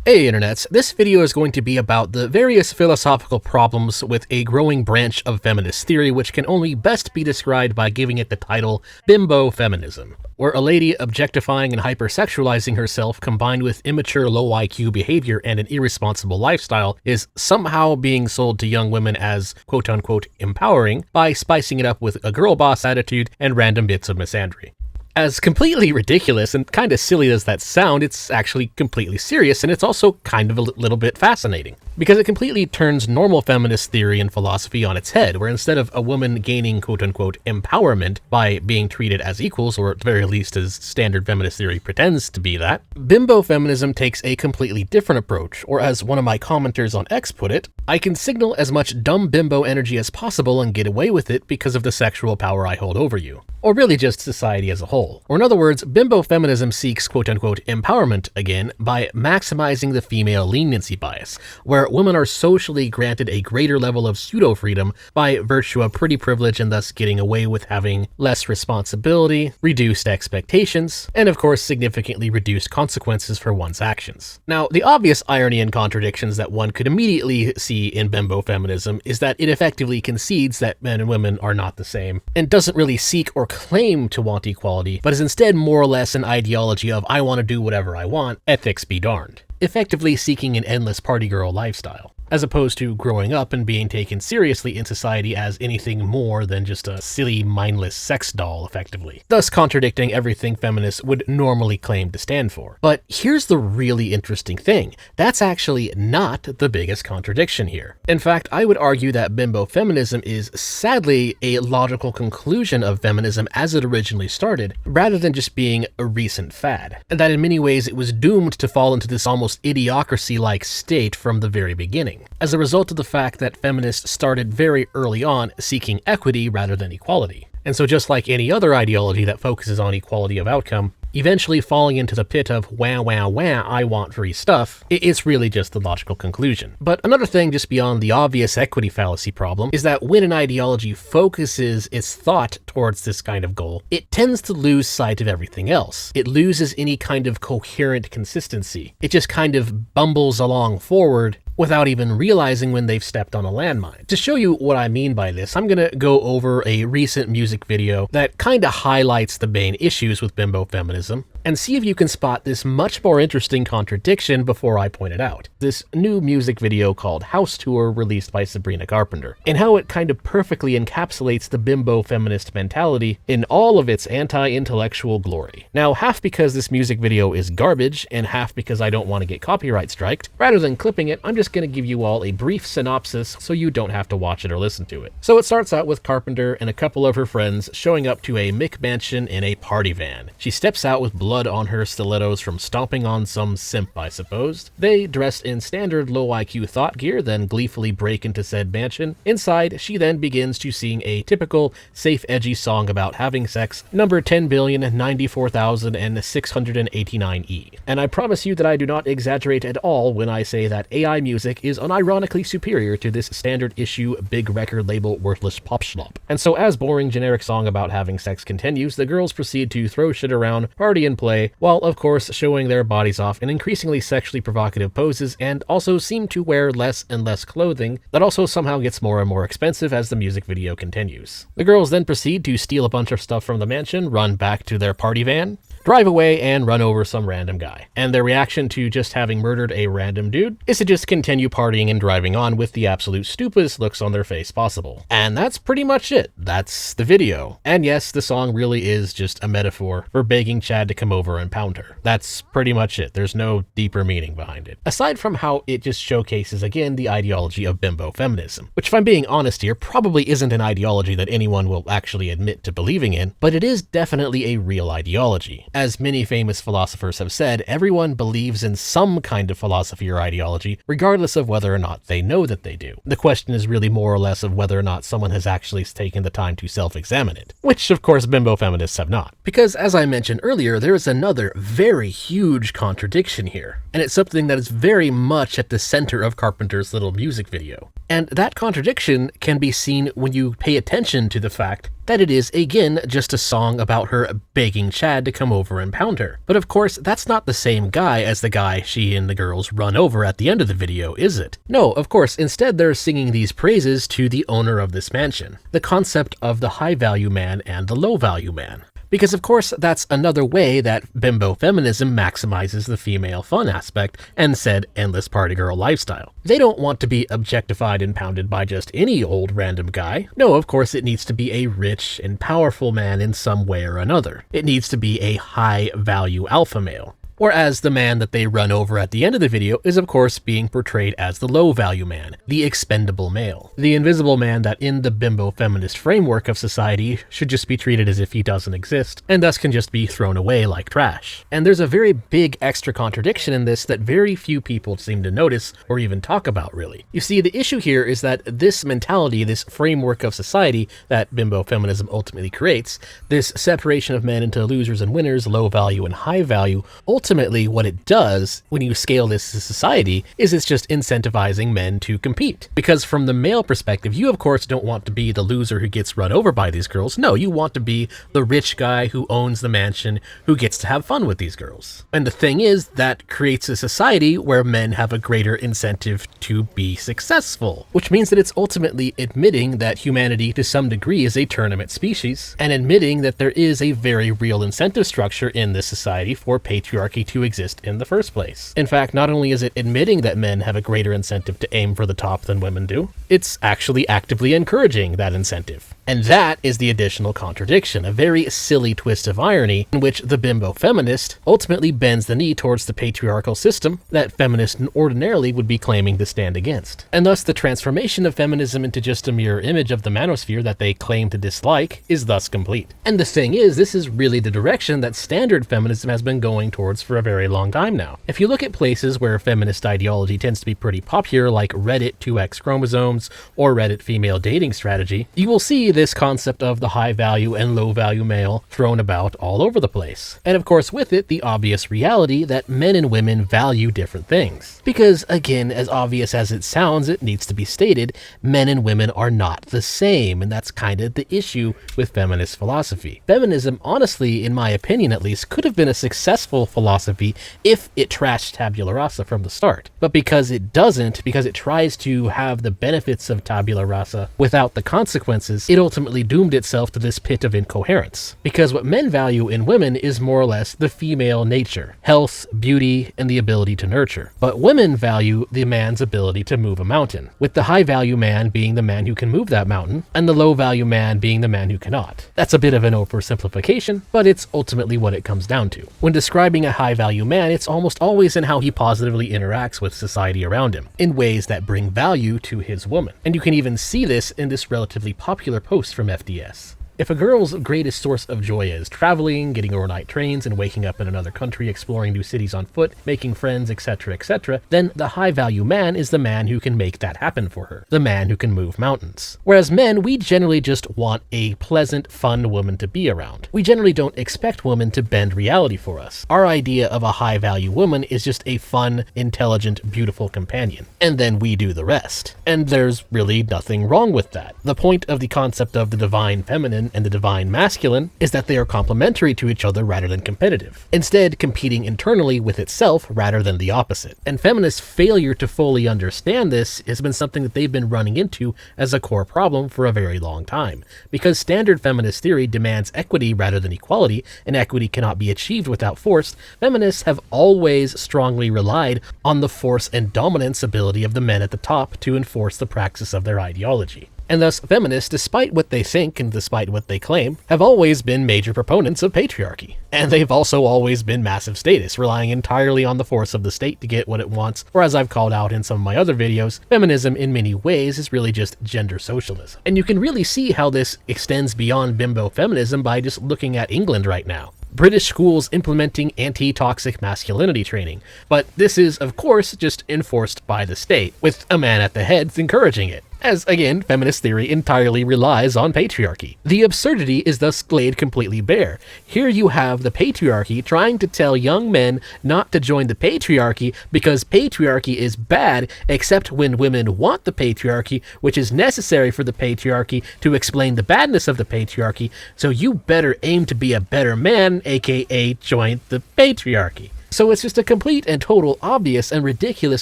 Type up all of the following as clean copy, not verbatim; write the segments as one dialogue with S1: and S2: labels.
S1: Hey internets, this video is going to be about the various philosophical problems with a growing branch of feminist theory which can only best be described by giving it the title Bimbo Feminism, where a lady objectifying and hypersexualizing herself combined with immature low IQ behavior and an irresponsible lifestyle is somehow being sold to young women as quote-unquote empowering by spicing it up with a girl boss attitude and random bits of misandry. As completely ridiculous and kind of silly as that sound, it's actually completely serious, and it's also kind of a little bit fascinating. Because it completely turns normal feminist theory and philosophy on its head, where instead of a woman gaining quote-unquote empowerment by being treated as equals, or at the very least as standard feminist theory pretends to be that, Bimbo Feminism takes a completely different approach, or as one of my commenters on X put it, I can signal as much dumb bimbo energy as possible and get away with it because of the sexual power I hold over you. Or really just society as a whole. Or in other words, Bimbo Feminism seeks quote-unquote empowerment, again, by maximizing the female leniency bias, where women are socially granted a greater level of pseudo-freedom by virtue of pretty privilege and thus getting away with having less responsibility, reduced expectations, and of course significantly reduced consequences for one's actions. Now, the obvious irony and contradictions that one could immediately see in Bimbo Feminism is that it effectively concedes that men and women are not the same, and doesn't really seek or claim to want equality, but is instead more or less an ideology of I want to do whatever I want, ethics be darned, effectively seeking an endless party girl lifestyle, as opposed to growing up and being taken seriously in society as anything more than just a silly, mindless sex doll, effectively, thus contradicting everything feminists would normally claim to stand for. But here's the really interesting thing. That's actually not the biggest contradiction here. In fact, I would argue that Bimbo Feminism is sadly a logical conclusion of feminism as it originally started, rather than just being a recent fad, and that in many ways it was doomed to fall into this almost idiocracy-like state from the very beginning, as a result of the fact that feminists started very early on seeking equity rather than equality. And so just like any other ideology that focuses on equality of outcome, eventually falling into the pit of wah wah wah I want free stuff, it's really just the logical conclusion. But another thing just beyond the obvious equity fallacy problem is that when an ideology focuses its thought towards this kind of goal, it tends to lose sight of everything else. It loses any kind of coherent consistency. It just kind of bumbles along forward without even realizing when they've stepped on a landmine. To show you what I mean by this, I'm gonna go over a recent music video that kinda highlights the main issues with Bimbo Feminism, and see if you can spot this much more interesting contradiction before I point it out. This new music video called House Tour, released by Sabrina Carpenter, and how it kind of perfectly encapsulates the bimbo feminist mentality in all of its anti-intellectual glory. Now, half because this music video is garbage, and half because I don't want to get copyright striked, rather than clipping it, I'm just going to give you all a brief synopsis so you don't have to watch it or listen to it. So it starts out with Carpenter and a couple of her friends showing up to a McMansion in a party van. She steps out with blood on her stilettos from stomping on some simp, I suppose. They, dressed in standard low IQ thought gear, then gleefully break into said mansion. Inside, she then begins to sing a typical safe edgy song about having sex, number 10,094,689E. And I promise you that I do not exaggerate at all when I say that AI music is unironically superior to this standard issue big record label worthless pop schlop. And so as boring generic song about having sex continues, the girls proceed to throw shit around, party and play, while of course showing their bodies off in increasingly sexually provocative poses, and also seem to wear less and less clothing that also somehow gets more and more expensive as the music video continues. The girls then proceed to steal a bunch of stuff from the mansion, run back to their party van, drive away, and run over some random guy. And their reaction to just having murdered a random dude is to just continue partying and driving on with the absolute stupidest looks on their face possible. And that's pretty much it. That's the video. And yes, the song really is just a metaphor for begging Chad to come over and pound her. That's pretty much it. There's no deeper meaning behind it. Aside from how it just showcases again the ideology of Bimbo Feminism, which if I'm being honest here, probably isn't an ideology that anyone will actually admit to believing in, but it is definitely a real ideology. As many famous philosophers have said, everyone believes in some kind of philosophy or ideology, regardless of whether or not they know that they do. The question is really more or less of whether or not someone has actually taken the time to self-examine it, which of course Bimbo Feminists have not. Because as I mentioned earlier, there is another very huge contradiction here, and it's something that is very much at the center of Carpenter's little music video. And that contradiction can be seen when you pay attention to the fact that it is, again, just a song about her begging Chad to come over and pound her. But of course, that's not the same guy as the guy she and the girls run over at the end of the video, is it? No, of course, instead they're singing these praises to the owner of this mansion, the concept of the high-value man and the low-value man. Because of course, that's another way that bimbo feminism maximizes the female fun aspect and said endless party girl lifestyle. They don't want to be objectified and pounded by just any old random guy. No, of course it needs to be a rich and powerful man in some way or another. It needs to be a high-value alpha male. Whereas the man that they run over at the end of the video is of course being portrayed as the low-value man, the expendable male, the invisible man that in the bimbo feminist framework of society should just be treated as if he doesn't exist, and thus can just be thrown away like trash. And there's a very big extra contradiction in this that very few people seem to notice or even talk about really. You see, the issue here is that this mentality, this framework of society that bimbo feminism ultimately creates, this separation of men into losers and winners, low value and high value, ultimately what it does when you scale this to society is it's just incentivizing men to compete. Because from the male perspective, you of course don't want to be the loser who gets run over by these girls. No, you want to be the rich guy who owns the mansion who gets to have fun with these girls. And the thing is, that creates a society where men have a greater incentive to be successful, which means that it's ultimately admitting that humanity to some degree is a tournament species, and admitting that there is a very real incentive structure in this society for patriarchy to exist in the first place. In fact, not only is it admitting that men have a greater incentive to aim for the top than women do, it's actually actively encouraging that incentive. And that is the additional contradiction, a very silly twist of irony in which the bimbo feminist ultimately bends the knee towards the patriarchal system that feminists ordinarily would be claiming to stand against. And thus the transformation of feminism into just a mirror image of the manosphere that they claim to dislike is thus complete. And the thing is, this is really the direction that standard feminism has been going towards for a very long time now. If you look at places where feminist ideology tends to be pretty popular, like Reddit 2X chromosomes or Reddit female dating strategy, you will see this concept of the high value and low value male thrown about all over the place. And of course with it, the obvious reality that men and women value different things. Because again, as obvious as it sounds, it needs to be stated, men and women are not the same, and that's kind of the issue with feminist philosophy. Feminism, honestly, in my opinion at least, could have been a successful philosophy if it trashed tabula rasa from the start. But because it doesn't, because it tries to have the benefits of tabula rasa without the consequences, it ultimately doomed itself to this pit of incoherence. Because what men value in women is more or less the female nature, health, beauty, and the ability to nurture. But women value the man's ability to move a mountain, with the high value man being the man who can move that mountain, and the low value man being the man who cannot. That's a bit of an oversimplification, but it's ultimately what it comes down to. When describing a high value man, it's almost always in how he positively interacts with society around him, in ways that bring value to his woman. And you can even see this in this relatively popular post from FDS. If a girl's greatest source of joy is traveling, getting overnight trains, and waking up in another country, exploring new cities on foot, making friends, etc., then the high-value man is the man who can make that happen for her, the man who can move mountains. Whereas men, we generally just want a pleasant, fun woman to be around. We generally don't expect women to bend reality for us. Our idea of a high-value woman is just a fun, intelligent, beautiful companion. And then we do the rest. And there's really nothing wrong with that. The point of the concept of the divine feminine and the divine masculine is that they are complementary to each other rather than competitive, instead competing internally with itself rather than the opposite. And feminists' failure to fully understand this has been something that they've been running into as a core problem for a very long time. Because standard feminist theory demands equity rather than equality, and equity cannot be achieved without force, feminists have always strongly relied on the force and dominance ability of the men at the top to enforce the praxis of their ideology. And thus, feminists, despite what they think and despite what they claim, have always been major proponents of patriarchy. And they've also always been massive statists, relying entirely on the force of the state to get what it wants, or as I've called out in some of my other videos, feminism in many ways is really just gender socialism. And you can really see how this extends beyond bimbo feminism by just looking at England right now. British schools implementing anti-toxic masculinity training, but this is, of course, just enforced by the state, with a man at the head encouraging it. as again, feminist theory entirely relies on patriarchy. The absurdity is thus laid completely bare. Here you have the patriarchy trying to tell young men not to join the patriarchy because patriarchy is bad, except when women want the patriarchy, which is necessary for the patriarchy to explain the badness of the patriarchy, so you better aim to be a better man, aka join the patriarchy. So it's just a complete and total obvious and ridiculous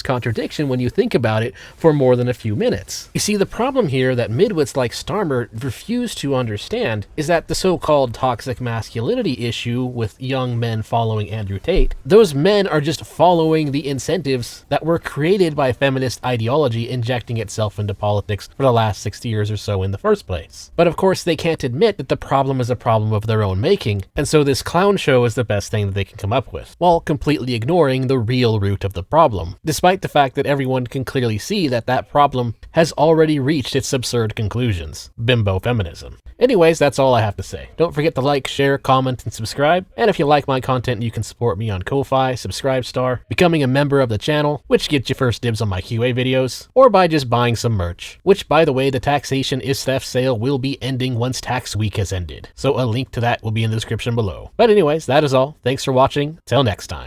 S1: contradiction when you think about it for more than a few minutes. You see, the problem here that midwits like Starmer refuse to understand is that the so-called toxic masculinity issue with young men following Andrew Tate, those men are just following the incentives that were created by feminist ideology injecting itself into politics for the last 60 years or so in the first place. But of course they can't admit that the problem is a problem of their own making, and so this clown show is the best thing that they can come up with, while completely ignoring the real root of the problem, despite the fact that everyone can clearly see that that problem has already reached its absurd conclusions. Bimbo Feminism. Anyways, that's all I have to say. Don't forget to like, share, comment, and subscribe, and if you like my content, you can support me on Ko-Fi, Subscribestar, becoming a member of the channel, which gets you first dibs on my QA videos, or by just buying some merch, which, by the way, the Taxation is Theft sale will be ending once tax week has ended, so a link to that will be in the description below. But anyways, that is all. Thanks for watching. Till next time.